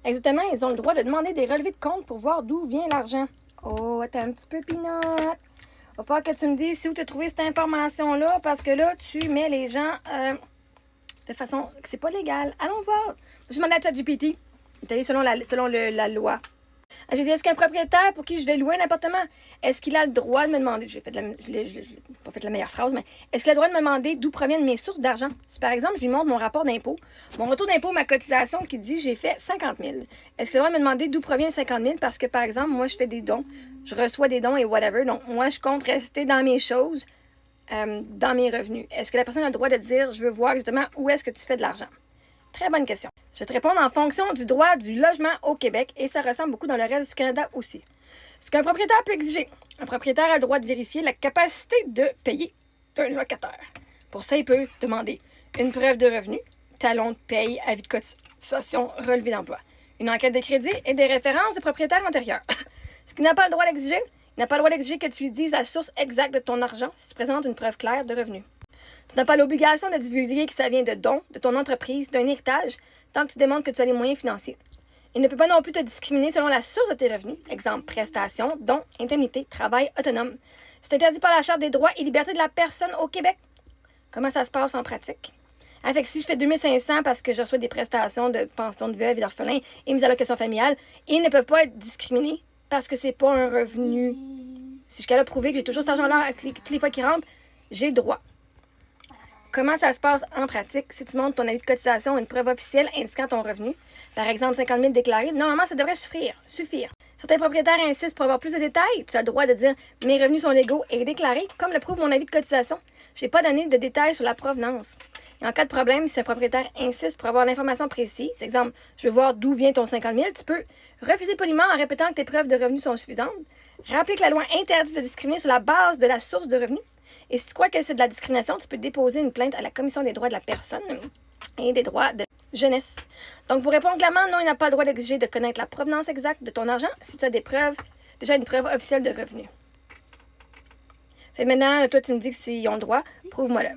Exactement, ils ont le droit de demander des relevés de compte pour voir d'où vient l'argent. Oh, attends un petit peu, Pinot. Va falloir que tu me dises où tu as trouvé cette information-là, parce que là, tu mets les gens de façon que c'est pas légal. Allons voir. Je demande à ChatGPT. Il est allé selon la loi. J'ai dit, est-ce qu'un propriétaire pour qui je vais louer un appartement, est-ce qu'il a le droit de me demander, j'ai pas fait la meilleure phrase, mais est-ce qu'il a le droit de me demander d'où proviennent mes sources d'argent? Si par exemple, je lui montre mon rapport d'impôt, mon retour d'impôt, ma cotisation qui dit j'ai fait 50 000, est-ce qu'il a le droit de me demander d'où provient 50 000? Parce que par exemple, moi, je fais des dons, je reçois des dons et whatever, donc moi, je compte rester dans mes choses, dans mes revenus. Est-ce que la personne a le droit de dire, je veux voir exactement où est-ce que tu fais de l'argent? Très bonne question. Je vais te répondre en fonction du droit du logement au Québec et ça ressemble beaucoup dans le reste du Canada aussi. Ce qu'un propriétaire peut exiger, un propriétaire a le droit de vérifier la capacité de payer d'un locataire. Pour ça, il peut demander une preuve de revenu, talon de paye, avis de cotisation, relevé d'emploi, une enquête de crédit et des références des propriétaires antérieurs. Ce qu'il n'a pas le droit d'exiger, il n'a pas le droit d'exiger que tu lui dises la source exacte de ton argent si tu présentes une preuve claire de revenu. Tu n'as pas l'obligation de divulguer que ça vient de dons, de ton entreprise, d'un héritage, tant que tu démontres que tu as les moyens financiers. Il ne peut pas non plus te discriminer selon la source de tes revenus, exemple prestations, dons, indemnités, travail autonome. C'est interdit par la Charte des droits et libertés de la personne au Québec. Comment ça se passe en pratique? Fait que si je fais 2500 parce que je reçois des prestations de pension de veuve et d'orphelin et mes allocations familiales, ils ne peuvent pas être discriminés parce que c'est pas un revenu. Si je suis capable de prouver que j'ai toujours cet argent-là toutes les fois qu'il rentre, j'ai le droit. Comment ça se passe en pratique? Si tu montres ton avis de cotisation ou une preuve officielle indiquant ton revenu, par exemple 50 000 déclarés, normalement, ça devrait suffire. Certains propriétaires insistent pour avoir plus de détails. Tu as le droit de dire « Mes revenus sont légaux et déclarés, comme le prouve mon avis de cotisation. Je n'ai pas donné de détails sur la provenance. » Et en cas de problème, si un propriétaire insiste pour avoir l'information précise, exemple « Je veux voir d'où vient ton 50 000 », tu peux refuser poliment en répétant que tes preuves de revenus sont suffisantes, rappeler que la loi interdit de discriminer sur la base de la source de revenus. Et si tu crois que c'est de la discrimination, tu peux déposer une plainte à la Commission des droits de la personne et des droits de jeunesse. Donc, pour répondre clairement, non, il n'a pas le droit d'exiger de connaître la provenance exacte de ton argent si tu as déjà une preuve officielle de revenus. Fait maintenant, toi, tu me dis que s'ils ont le droit, prouve-moi-le.